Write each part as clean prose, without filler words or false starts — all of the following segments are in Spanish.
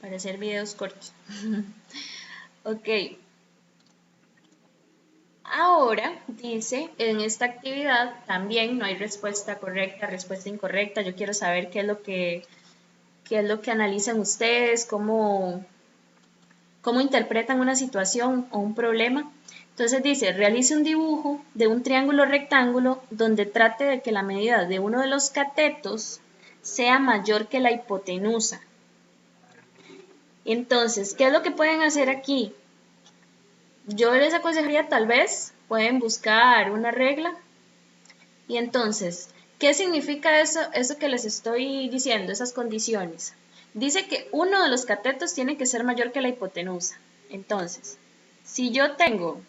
para hacer videos cortos. Ok. Ahora dice, en esta actividad también no hay respuesta correcta, respuesta incorrecta. Yo quiero saber qué es lo que analizan ustedes, cómo interpretan una situación o un problema. Entonces dice, realice un dibujo de un triángulo rectángulo donde trate de que la medida de uno de los catetos sea mayor que la hipotenusa. Entonces, ¿qué es lo que pueden hacer aquí? Yo les aconsejaría tal vez, pueden buscar una regla. Y entonces, ¿qué significa eso que les estoy diciendo, esas condiciones? Dice que uno de los catetos tiene que ser mayor que la hipotenusa. Entonces, si yo tengo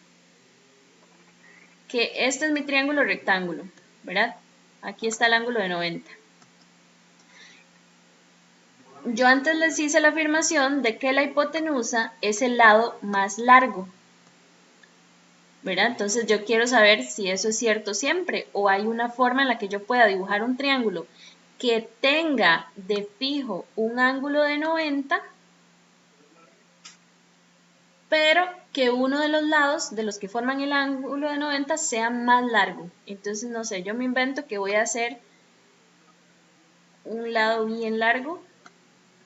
que este es mi triángulo rectángulo, ¿verdad? Aquí está el ángulo de 90. Yo antes les hice la afirmación de que la hipotenusa es el lado más largo, ¿verdad? Entonces yo quiero saber si eso es cierto siempre o hay una forma en la que yo pueda dibujar un triángulo que tenga de fijo un ángulo de 90, pero que uno de los lados de los que forman el ángulo de 90 sea más largo. Entonces, no sé, yo me invento que voy a hacer un lado bien largo,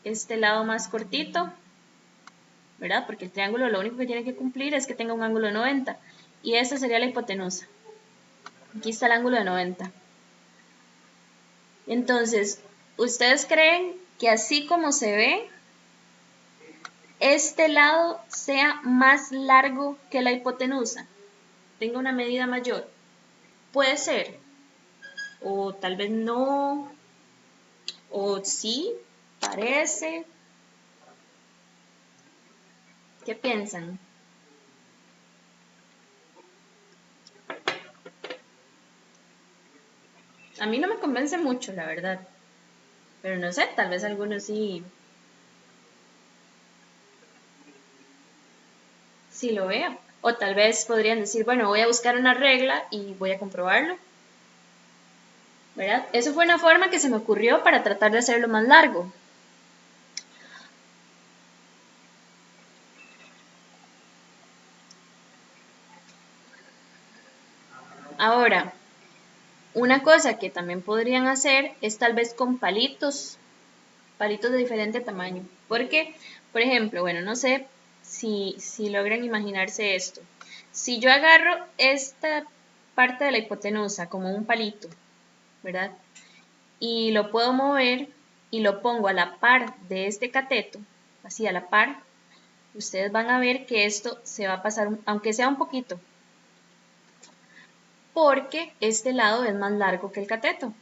este lado más cortito, ¿verdad? Porque el triángulo lo único que tiene que cumplir es que tenga un ángulo de 90. Y esta sería la hipotenusa. Aquí está el ángulo de 90. Entonces, ¿ustedes creen que así como se ve, este lado sea más largo que la hipotenusa? Tenga una medida mayor. Puede ser. O tal vez no. O sí, parece. ¿Qué piensan? A mí no me convence mucho, la verdad. Pero no sé, tal vez algunos sí lo vean. O tal vez podrían decir, bueno, voy a buscar una regla y voy a comprobarlo, ¿verdad? Eso fue una forma que se me ocurrió para tratar de hacerlo más largo. Ahora, una cosa que también podrían hacer es tal vez con palitos de diferente tamaño. Porque, por ejemplo, bueno, no sé si logran imaginarse esto. Si yo agarro esta parte de la hipotenusa como un palito, ¿verdad? Y lo puedo mover y lo pongo a la par de este cateto, así a la par, ustedes van a ver que esto se va a pasar, aunque sea un poquito, porque este lado es más largo que el cateto.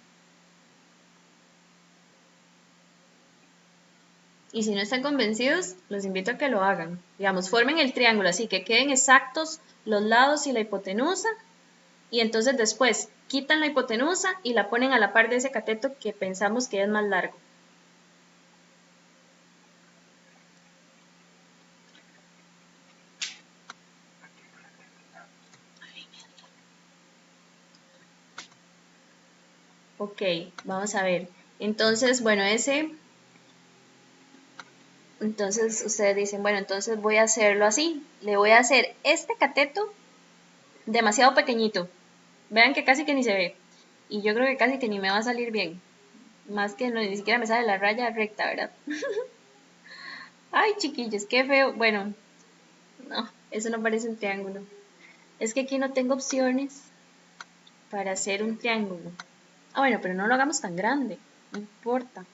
Y si no están convencidos, los invito a que lo hagan. Digamos, formen el triángulo así, que queden exactos los lados y la hipotenusa. Y entonces después quitan la hipotenusa y la ponen a la par de ese cateto que pensamos que es más largo. Ok, vamos a ver. Entonces, bueno, entonces ustedes dicen, bueno, entonces voy a hacerlo así. Le voy a hacer este cateto demasiado pequeñito. Vean que casi que ni se ve. Y yo creo que casi que ni me va a salir bien. Más que no, ni siquiera me sale la raya recta, ¿verdad? Ay, chiquillos, qué feo. Bueno, no, eso no parece un triángulo. Es que aquí no tengo opciones para hacer un triángulo. Ah, bueno, pero no lo hagamos tan grande. No importa.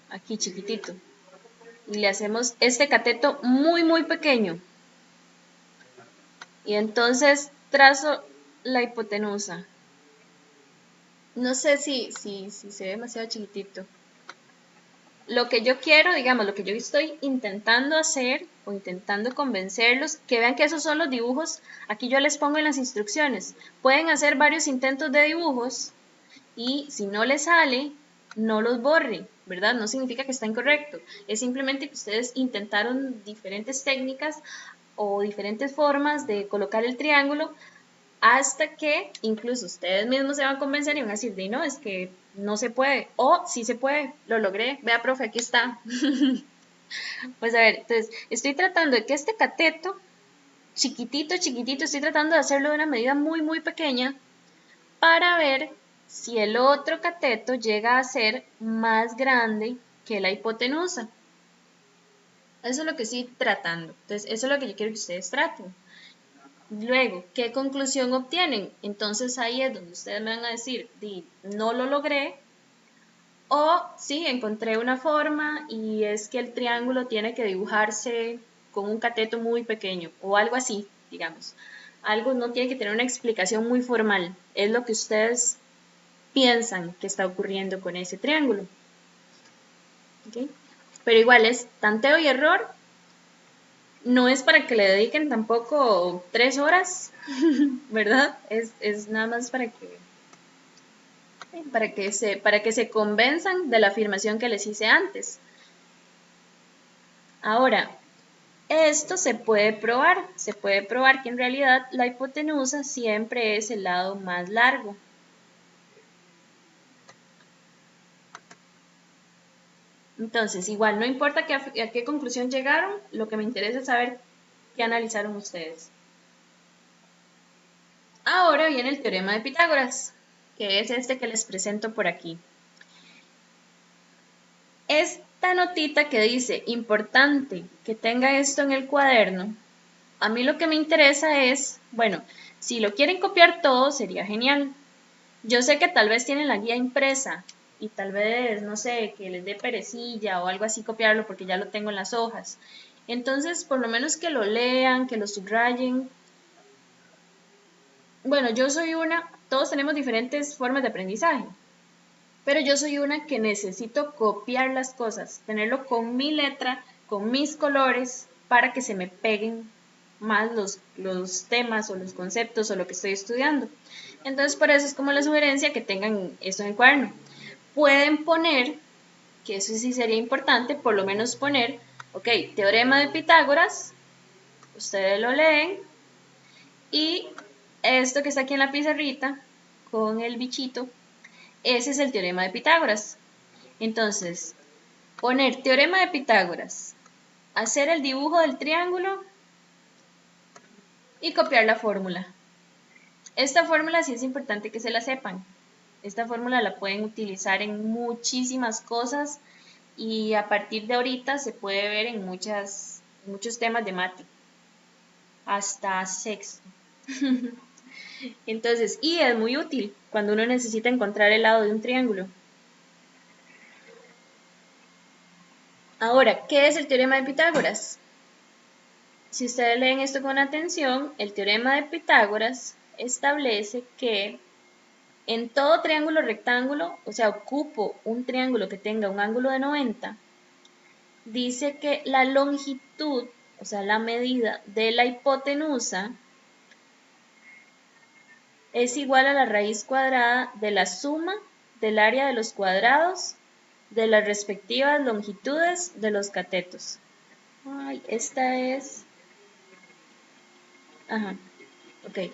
Aquí chiquitito. Y le hacemos este cateto muy, muy pequeño. Y entonces trazo la hipotenusa. No sé si se ve demasiado chiquitito. Lo que yo quiero, digamos, lo que yo estoy intentando hacer o intentando convencerlos, que vean que esos son los dibujos, aquí yo les pongo en las instrucciones. Pueden hacer varios intentos de dibujos y si no les sale, no los borre, ¿verdad? No significa que está incorrecto, es simplemente que ustedes intentaron diferentes técnicas o diferentes formas de colocar el triángulo hasta que incluso ustedes mismos se van a convencer y van a decir, no, es que no se puede, o sí se puede, lo logré, vea, profe, aquí está. Pues a ver, entonces estoy tratando de que este cateto, chiquitito, chiquitito, estoy tratando de hacerlo de una medida muy, muy pequeña para ver si el otro cateto llega a ser más grande que la hipotenusa. Eso es lo que estoy tratando. Entonces, eso es lo que yo quiero que ustedes traten. Luego, ¿qué conclusión obtienen? Entonces ahí es donde ustedes me van a decir, no lo logré, o sí, encontré una forma y es que el triángulo tiene que dibujarse con un cateto muy pequeño, o algo así, digamos. Algo no tiene que tener una explicación muy formal, es lo que ustedes piensan que está ocurriendo con ese triángulo. ¿Okay? Pero igual es tanteo y error. No es para que le dediquen tampoco 3 horas, ¿verdad? Es nada más para que se convenzan de la afirmación que les hice antes. Ahora, esto se puede probar que en realidad la hipotenusa siempre es el lado más largo. Entonces, igual, no importa a qué conclusión llegaron, lo que me interesa es saber qué analizaron ustedes. Ahora viene el teorema de Pitágoras, que es este que les presento por aquí. Esta notita que dice, importante que tenga esto en el cuaderno, a mí lo que me interesa es, bueno, si lo quieren copiar todo sería genial. Yo sé que tal vez tienen la guía impresa y tal vez, no sé, que les dé perecilla o algo así copiarlo porque ya lo tengo en las hojas. Entonces, por lo menos que lo lean, que lo subrayen. Bueno, todos tenemos diferentes formas de aprendizaje, pero yo soy una que necesito copiar las cosas, tenerlo con mi letra, con mis colores, para que se me peguen más los temas o los conceptos o lo que estoy estudiando. Entonces, por eso es como la sugerencia que tengan esto en el cuaderno. Pueden poner, que eso sí sería importante, por lo menos poner, ok, teorema de Pitágoras, ustedes lo leen, y esto que está aquí en la pizarrita, con el bichito, ese es el teorema de Pitágoras. Entonces, poner teorema de Pitágoras, hacer el dibujo del triángulo y copiar la fórmula. Esta fórmula sí es importante que se la sepan. Esta fórmula la pueden utilizar en muchísimas cosas y a partir de ahorita se puede ver en muchos temas de mate, hasta sexto. Entonces, y es muy útil cuando uno necesita encontrar el lado de un triángulo. Ahora, ¿qué es el teorema de Pitágoras? Si ustedes leen esto con atención, el teorema de Pitágoras establece que en todo triángulo rectángulo, o sea, ocupo un triángulo que tenga un ángulo de 90, dice que la longitud, o sea, la medida de la hipotenusa es igual a la raíz cuadrada de la suma del área de los cuadrados de las respectivas longitudes de los catetos. Ay, esta es... Ajá, ok.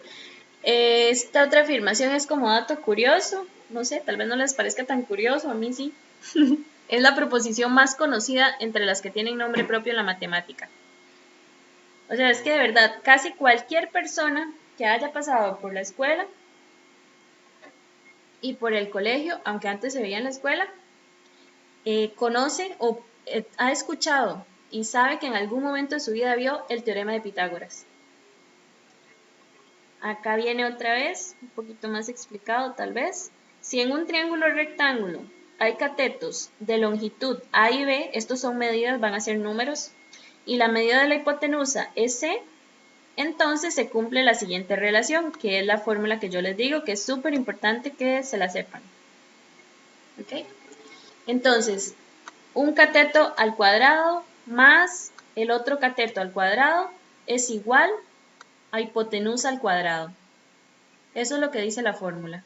Esta otra afirmación es como dato curioso, no sé, tal vez no les parezca tan curioso, a mí sí. Es la proposición más conocida entre las que tienen nombre propio en la matemática. O sea, es que de verdad, casi cualquier persona que haya pasado por la escuela y por el colegio, aunque antes se veía en la escuela, conoce o ha escuchado y sabe que en algún momento de su vida vio el teorema de Pitágoras. Acá viene otra vez, un poquito más explicado tal vez. Si en un triángulo rectángulo hay catetos de longitud A y B, estos son medidas, van a ser números, y la medida de la hipotenusa es C, entonces se cumple la siguiente relación, que es la fórmula que yo les digo, que es súper importante que se la sepan. ¿Ok? Entonces, un cateto al cuadrado más el otro cateto al cuadrado es igual a hipotenusa al cuadrado. Eso es lo que dice la fórmula.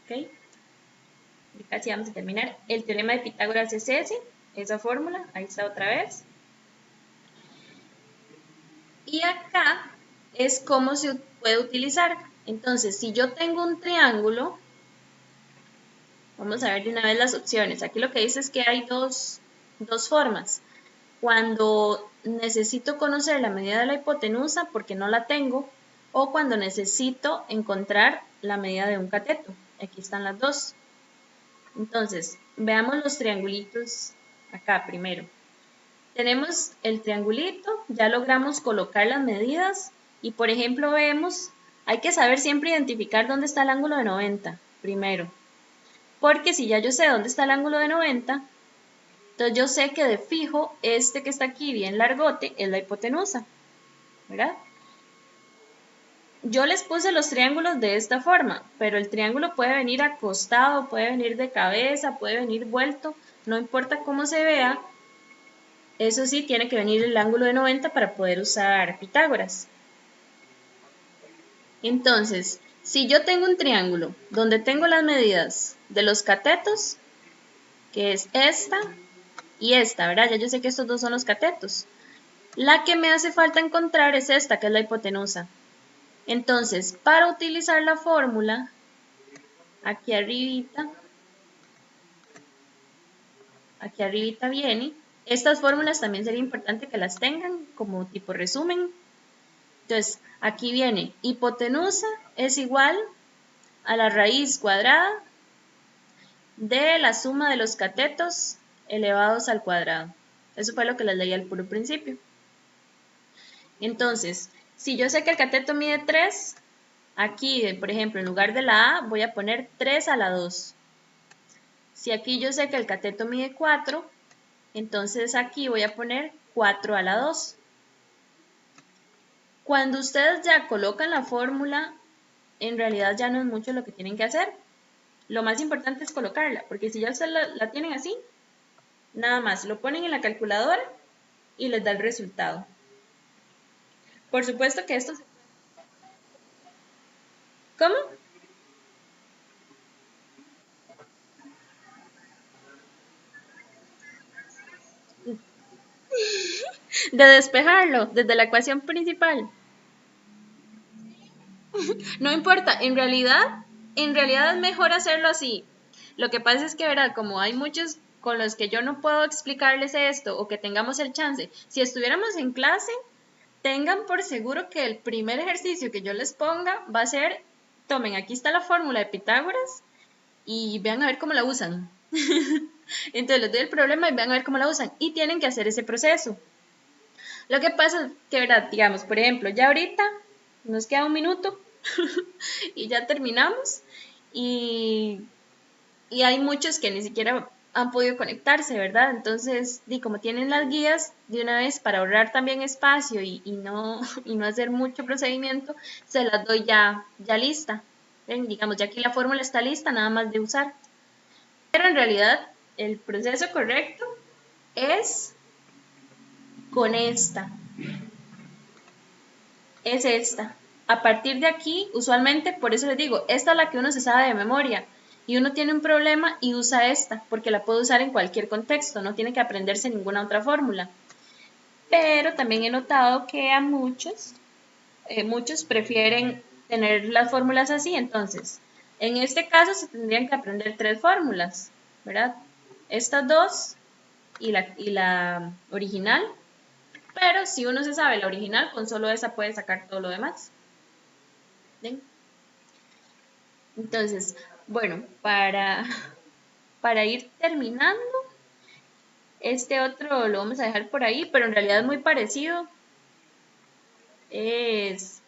¿Ok? Y casi vamos a terminar. El teorema de Pitágoras es ese, esa fórmula, ahí está otra vez. Y acá es cómo se puede utilizar. Entonces, si yo tengo un triángulo, Vamos a ver de una vez las opciones. Aquí lo que dice es que hay dos formas. Cuando necesito conocer la medida de la hipotenusa porque no la tengo, o cuando necesito encontrar la medida de un cateto. Aquí están las dos. Entonces, veamos los triangulitos acá primero. Tenemos el triangulito, ya logramos colocar las medidas y por ejemplo vemos, hay que saber siempre identificar dónde está el ángulo de 90 primero. Porque si ya yo sé dónde está el ángulo de 90, entonces yo sé que de fijo este que está aquí bien largote es la hipotenusa, ¿verdad? Yo les puse los triángulos de esta forma, pero el triángulo puede venir acostado, puede venir de cabeza, puede venir vuelto, no importa cómo se vea. Eso sí, tiene que venir el ángulo de 90 para poder usar Pitágoras. Entonces, si yo tengo un triángulo donde tengo las medidas de los catetos, que es esta y esta, ¿verdad? Ya yo sé que estos dos son los catetos. La que me hace falta encontrar es esta, que es la hipotenusa. Entonces, para utilizar la fórmula, aquí arribita viene. Estas fórmulas también sería importante que las tengan como tipo resumen. Entonces, aquí viene hipotenusa es igual a la raíz cuadrada de la suma de los catetos elevados al cuadrado. Eso fue lo que les leí al puro principio. Entonces, si yo sé que el cateto mide 3, aquí, por ejemplo, en lugar de la A, voy a poner 3 a la 2. Si aquí yo sé que el cateto mide 4, entonces aquí voy a poner 4 a la 2. Cuando ustedes ya colocan la fórmula, en realidad ya no es mucho lo que tienen que hacer. Lo más importante es colocarla, porque si ya ustedes la tienen así, nada más, lo ponen en la calculadora y les da el resultado. Por supuesto que esto... ¿Cómo? De despejarlo desde la ecuación principal. No importa, en realidad es mejor hacerlo así. Lo que pasa es que, ¿verdad? Como hay muchos con los que yo no puedo explicarles esto o que tengamos el chance, si estuviéramos en clase, tengan por seguro que el primer ejercicio que yo les ponga va a ser, tomen, aquí está la fórmula de Pitágoras y vean a ver cómo la usan. Entonces les doy el problema y vean a ver cómo la usan. Y tienen que hacer ese proceso. Lo que pasa es que, ¿verdad? Digamos, por ejemplo, ya ahorita nos queda un minuto y ya terminamos. Y hay muchos que ni siquiera han podido conectarse, ¿verdad? Entonces, como tienen las guías de una vez para ahorrar también espacio y no hacer mucho procedimiento, se las doy ya lista. ¿Ven? Digamos, ya aquí la fórmula está lista, nada más de usar. Pero en realidad, el proceso correcto es con esta. Es esta. A partir de aquí, usualmente, por eso les digo, esta es la que uno se sabe de memoria. Y uno tiene un problema y usa esta, porque la puede usar en cualquier contexto, no tiene que aprenderse ninguna otra fórmula. Pero también he notado que a muchos prefieren tener las fórmulas así, entonces, en este caso se tendrían que aprender 3 fórmulas, ¿verdad? Estas dos y la original, pero si uno se sabe la original, con solo esa puede sacar todo lo demás. ¿Ven? Entonces, bueno, para ir terminando, este otro lo vamos a dejar por ahí, pero en realidad es muy parecido. Es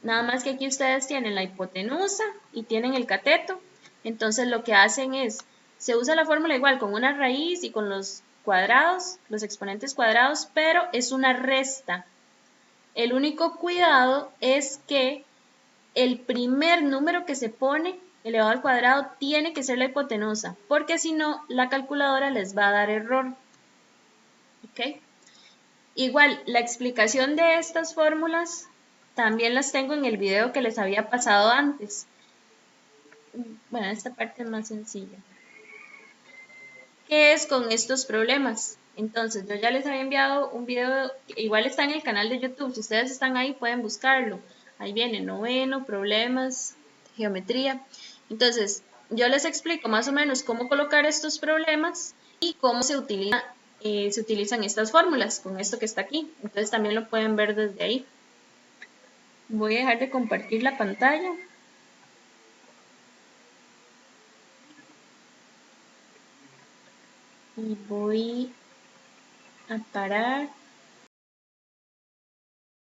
nada más que aquí ustedes tienen la hipotenusa y tienen el cateto. Entonces lo que hacen es, se usa la fórmula igual con una raíz y con los cuadrados, los exponentes cuadrados, pero es una resta. El único cuidado es que el primer número que se pone elevado al cuadrado tiene que ser la hipotenusa, porque si no, la calculadora les va a dar error. ¿Ok? Igual, la explicación de estas fórmulas también las tengo en el video que les había pasado antes. Bueno, esta parte es más sencilla. ¿Qué es con estos problemas? Entonces, yo ya les había enviado un video, igual está en el canal de YouTube, si ustedes están ahí pueden buscarlo. Ahí viene noveno, problemas, geometría. Entonces, yo les explico más o menos cómo colocar estos problemas y cómo se utilizan estas fórmulas con esto que está aquí. Entonces también lo pueden ver desde ahí. Voy a dejar de compartir la pantalla. Y voy a parar